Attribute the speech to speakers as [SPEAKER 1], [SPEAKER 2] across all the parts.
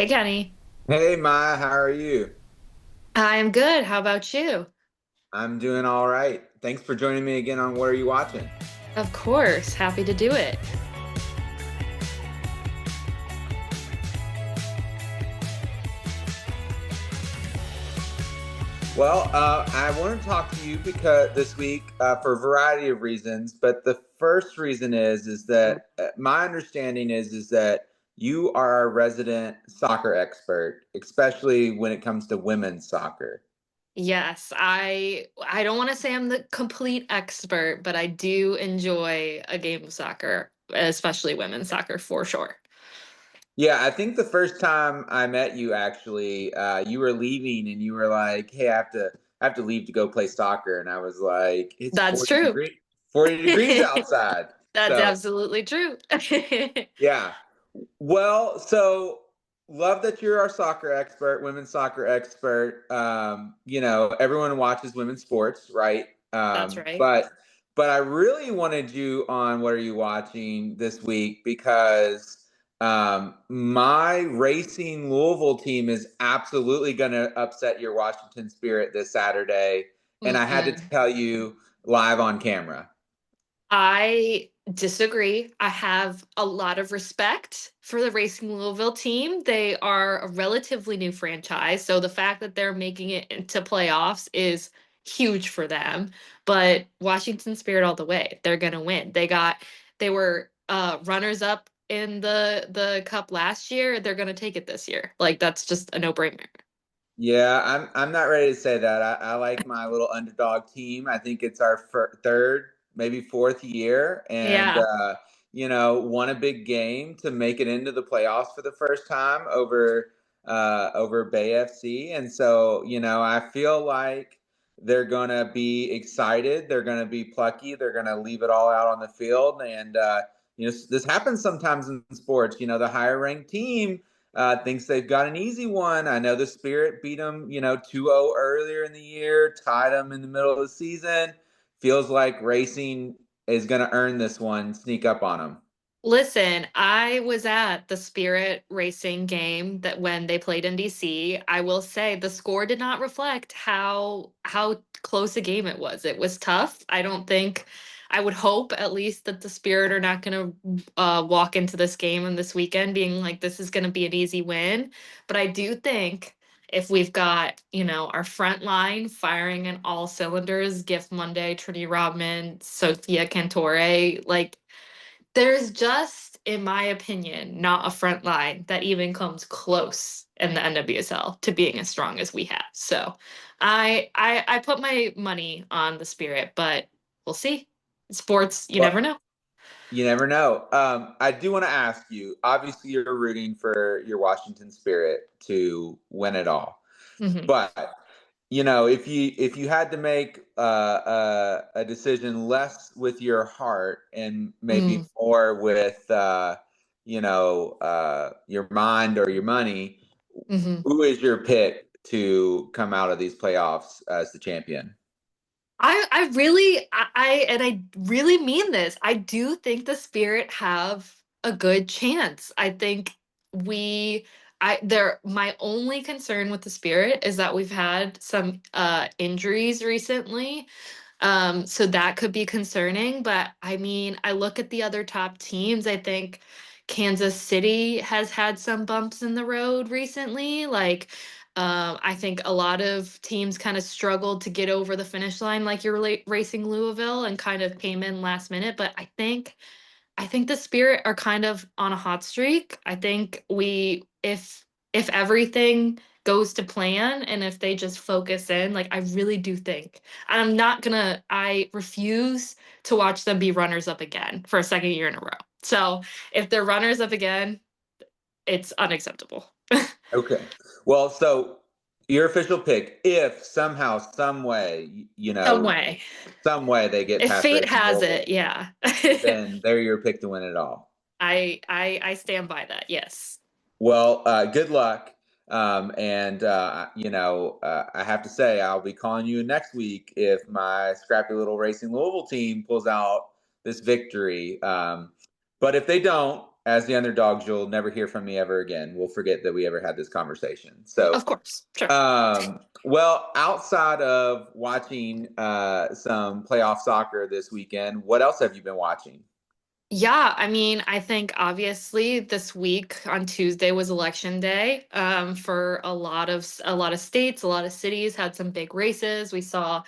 [SPEAKER 1] Hey, Kenny.
[SPEAKER 2] Hey Maya, how are you?
[SPEAKER 1] I'm good. How about you?
[SPEAKER 2] I'm doing all right. Thanks for joining me again on What Are You Watching?
[SPEAKER 1] Of course. Happy to do it.
[SPEAKER 2] I want to talk to you because this week for a variety of reasons, but the first reason is that my understanding is that you are a resident soccer expert, especially when it comes to women's soccer.
[SPEAKER 1] Yes, I don't want to say I'm the complete expert, but I do enjoy a game of soccer, especially women's soccer for sure.
[SPEAKER 2] Yeah, I think the first time I met you, actually, you were leaving and you were like, "Hey, I have to leave to go play soccer," and I was like, "It's
[SPEAKER 1] That's true.
[SPEAKER 2] 40 degrees outside."
[SPEAKER 1] That's
[SPEAKER 2] So
[SPEAKER 1] absolutely true.
[SPEAKER 2] yeah, so love that you're our soccer expert, women's soccer expert. Everyone watches women's sports, right?
[SPEAKER 1] That's right.
[SPEAKER 2] But I really wanted you on What Are You Watching this week because my racing Louisville team is absolutely going to upset your Washington Spirit this Saturday, and I had to
[SPEAKER 1] Mm-mm.
[SPEAKER 2] tell you live on camera.
[SPEAKER 1] I disagree. I have a lot of respect for the Racing Louisville team. They are a relatively new franchise, so the fact that they're making it into playoffs is huge for them. But Washington Spirit all the way. They're gonna win. They were runners up in the cup last year. They're gonna take it this year. Like that's just a no-brainer.
[SPEAKER 2] Yeah, I'm not ready to say that. I like my little underdog team. I think it's our third, maybe fourth year, and
[SPEAKER 1] Yeah.
[SPEAKER 2] won a big game to make it into the playoffs for the first time over Bay FC. And so, I feel like they're gonna be excited. They're gonna be plucky. They're gonna leave it all out on the field. And this happens sometimes in sports. The higher ranked team thinks they've got an easy one. I know the Spirit beat them, 2-0 earlier in the year, tied them in the middle of the season. Feels like Racing is going to earn this one, sneak up on them.
[SPEAKER 1] Listen, I was at the Spirit Racing game that when they played in DC. I will say the score did not reflect how close a game it was. It was tough. I would hope at least that the Spirit are not going to walk into this game and this weekend being like this is going to be an easy win. But I do think if we've got, our front line firing in all cylinders, Gift Monday, Trinity Rodman, Sophia Cantore, like there's just, in my opinion, not a front line that even comes close in the NWSL to being as strong as we have. So I put my money on the Spirit, but we'll see. Sports, you never
[SPEAKER 2] Well,
[SPEAKER 1] know.
[SPEAKER 2] you never know. I do want to ask you. Obviously, you're rooting for your Washington Spirit to win it all,
[SPEAKER 1] Hmm.
[SPEAKER 2] but if you had to make a decision less with your heart and maybe
[SPEAKER 1] Mm,
[SPEAKER 2] more with your mind or your money,
[SPEAKER 1] hmm.
[SPEAKER 2] who is your pick to come out of these playoffs as the champion?
[SPEAKER 1] I really mean this. I do think the Spirit have a good chance. I think we my only concern with the Spirit is that we've had some injuries recently. So that could be concerning, but I mean, I look at the other top teams. I think Kansas City has had some bumps in the road recently. Like, I think a lot of teams kind of struggled to get over the finish line, like you're racing Louisville, and kind of came in last minute. But I think the Spirit are kind of on a hot streak. I think if everything goes to plan and if they just focus in, like I really do think. I refuse to watch them be runners up again for a second year in a row. So if they're runners up again, it's unacceptable.
[SPEAKER 2] Okay. Well, so your official pick, if somehow, some way,
[SPEAKER 1] Some way.
[SPEAKER 2] some way they get
[SPEAKER 1] If
[SPEAKER 2] past
[SPEAKER 1] fate
[SPEAKER 2] Racing
[SPEAKER 1] has it,
[SPEAKER 2] Louisville,
[SPEAKER 1] yeah.
[SPEAKER 2] then they're your pick to win it all.
[SPEAKER 1] I stand by that. Yes.
[SPEAKER 2] Well, good luck. I have to say, I'll be calling you next week if my scrappy little Racing Louisville team pulls out this victory. But if they don't, as the underdogs, you'll never hear from me ever again. We'll forget that we ever had this conversation. So,
[SPEAKER 1] Of course, sure.
[SPEAKER 2] well, outside of watching some playoff soccer this weekend, what else have you been watching?
[SPEAKER 1] Yeah, I mean, I think obviously this week on Tuesday was election day for a lot of states, a lot of cities had some big races. We saw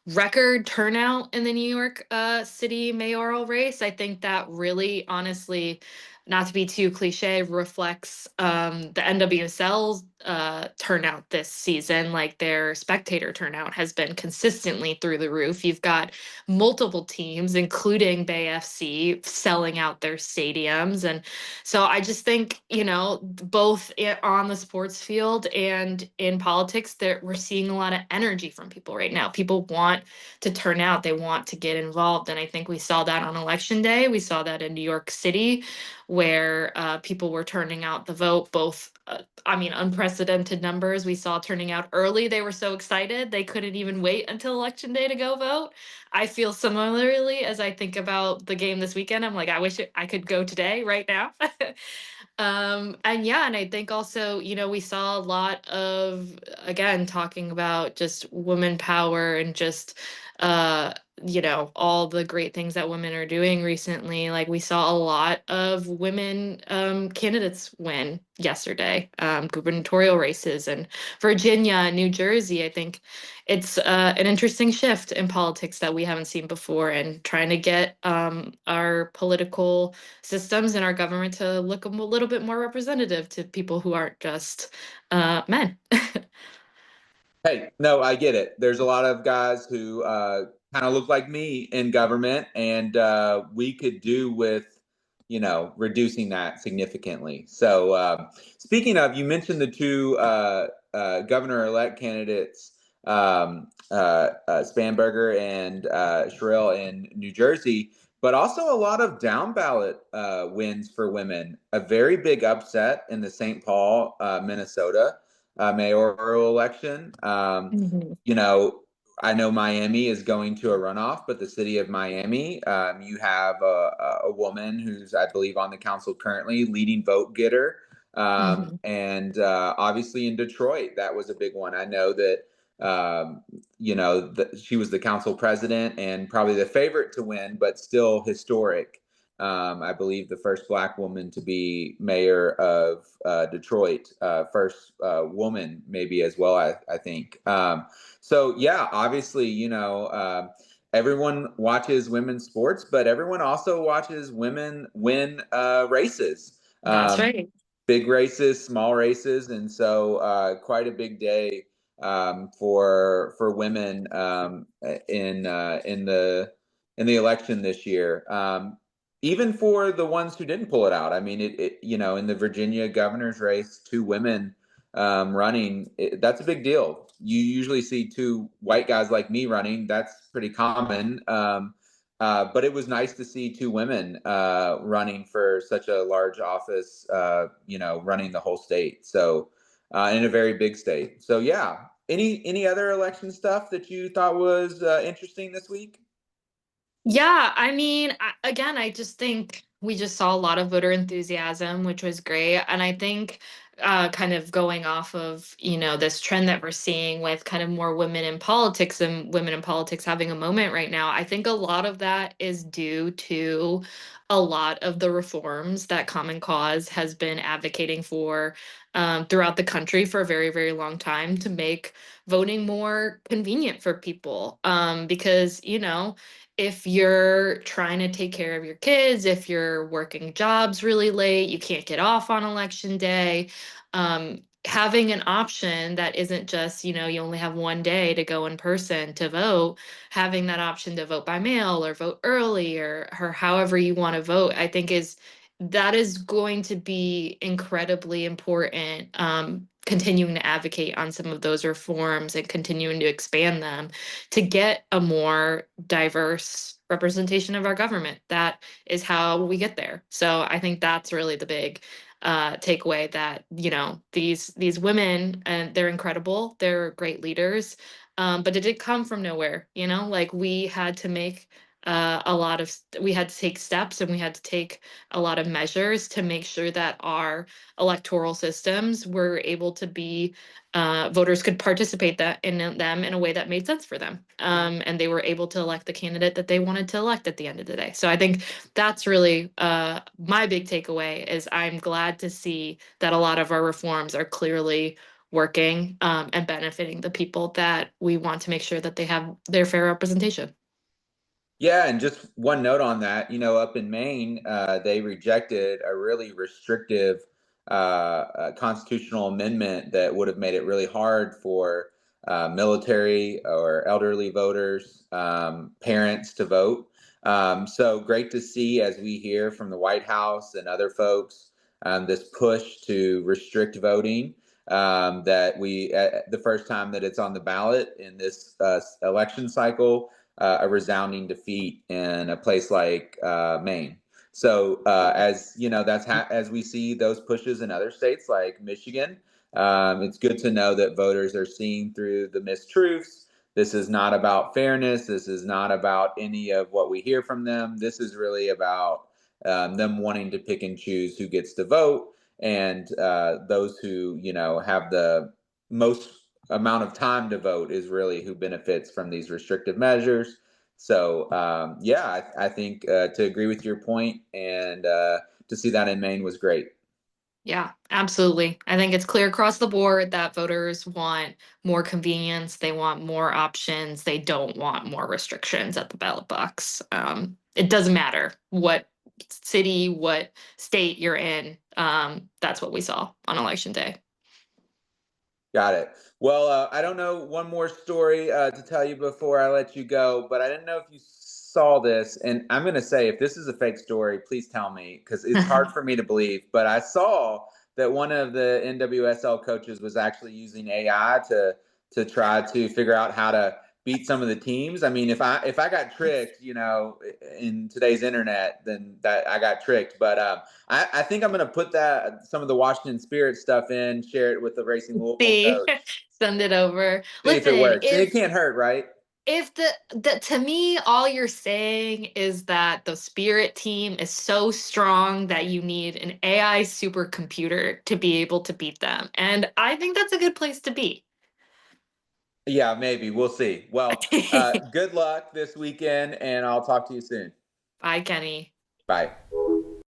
[SPEAKER 1] record turnout in the New York City mayoral race. I think that really, honestly, not to be too cliche, reflects the NWSL turnout this season. Like their spectator turnout has been consistently through the roof. You've got multiple teams, including Bay FC, selling out their stadiums. And so I just think, both on the sports field and in politics, that we're seeing a lot of energy from people right now. People want to turn out, they want to get involved. And I think we saw that on election day. We saw that in New York City, where people were turning out the vote, both I mean, unprecedented numbers. We saw turning out early. They were so excited they couldn't even wait until election day to go vote. I feel similarly as I think about the game this weekend. I'm like, I wish I could go today, right now. And yeah, and I think also, we saw a lot of, again, talking about just women power and just, uh, all the great things that women are doing recently. Like we saw a lot of women candidates win yesterday, gubernatorial races in Virginia and New Jersey. I think it's an interesting shift in politics that we haven't seen before, and trying to get our political systems and our government to look a little bit more representative to people who aren't just men.
[SPEAKER 2] Hey, no, I get it. There's a lot of guys who kind of look like me in government, and we could do with, reducing that significantly. So, speaking of, you mentioned the two governor-elect candidates, Spanberger and Sherrill in New Jersey, but also a lot of down ballot wins for women. A very big upset in the St. Paul, Minnesota mayoral election.
[SPEAKER 1] Mhm.
[SPEAKER 2] You know, I know Miami is going to a runoff, but the city of Miami, you have a woman who's, I believe, on the council currently, leading vote getter.
[SPEAKER 1] Mhm.
[SPEAKER 2] And obviously in Detroit, that was a big one. I know that, she was the council president and probably the favorite to win, but still historic. I believe the first Black woman to be mayor of Detroit, first woman maybe as well. I think. So yeah, obviously, everyone watches women's sports, but everyone also watches women win races.
[SPEAKER 1] That's right.
[SPEAKER 2] Big races, small races, and so quite a big day for women in the election this year. Even for the ones who didn't pull it out. I mean, in the Virginia governor's race, two women running. That's a big deal. You usually see two white guys like me running. That's pretty common. But it was nice to see two women running for such a large office, running the whole state. So, in a very big state. So, yeah. Any other election stuff that you thought was interesting this week?
[SPEAKER 1] Yeah, I mean, again, I just think we just saw a lot of voter enthusiasm, which was great. And I think kind of going off of, this trend that we're seeing with kind of more women in politics and women in politics having a moment right now, I think a lot of that is due to a lot of the reforms that Common Cause has been advocating for throughout the country for a very, very long time to make voting more convenient for people. Because, if you're trying to take care of your kids, if you're working jobs really late, you can't get off on election day. Having an option that isn't just, you only have one day to go in person to vote, having that option to vote by mail or vote early or however you want to vote, I think that is going to be incredibly important. Continuing to advocate on some of those reforms and continuing to expand them to get a more diverse representation of our government. That is how we get there. So I think that's really the big takeaway, that these women, and they're incredible, they're great leaders, but it did come from nowhere. Like we had to make we had to take steps and we had to take a lot of measures to make sure that our electoral systems were able to be voters could participate that in them in a way that made sense for them, and they were able to elect the candidate that they wanted to elect at the end of the day. So I think that's really my big takeaway is I'm glad to see that a lot of our reforms are clearly working, and benefiting the people that we want to make sure that they have their fair representation.
[SPEAKER 2] Yeah, and just one note on that, up in Maine, they rejected a really restrictive constitutional amendment that would have made it really hard for military or elderly voters, parents to vote. So great to see as we hear from the White House and other folks, this push to restrict voting. That the first time that it's on the ballot in this election cycle, a resounding defeat in a place like Maine. So as you know, as we see those pushes in other states like Michigan, it's good to know that voters are seeing through the mistruths. This is not about fairness. This is not about any of what we hear from them. This is really about them wanting to pick and choose who gets to vote, and those who have the most amount of time to vote is really who benefits from these restrictive measures. So yeah, I think to agree with your point and to see that in Maine was great.
[SPEAKER 1] Yeah, absolutely. I think it's clear across the board that voters want more convenience, they want more options, they don't want more restrictions at the ballot box. It doesn't matter what city, what state you're in. That's what we saw on election day.
[SPEAKER 2] Got it. Well, I don't know one more story to tell you before I let you go, but I didn't know if you saw this. And I'm going to say, if this is a fake story, please tell me because it's hard for me to believe. But I saw that one of the NWSL coaches was actually using AI to try to figure out how to beat some of the teams. I mean, if I got tricked, in today's internet, then that I got tricked. But I think I'm going to put that some of the Washington Spirit stuff in, share it with the Racing Louisville
[SPEAKER 1] See,
[SPEAKER 2] coach,
[SPEAKER 1] send it over.
[SPEAKER 2] see if it
[SPEAKER 1] Listen,
[SPEAKER 2] works. And it can't hurt, right?
[SPEAKER 1] if the to me all you're saying is that the spirit team is so strong that you need an AI supercomputer to be able to beat them. And I think that's a good place to be.
[SPEAKER 2] Yeah, maybe. We'll see. Well, good luck this weekend, and I'll talk to you soon.
[SPEAKER 1] Bye, Kenny.
[SPEAKER 2] Bye.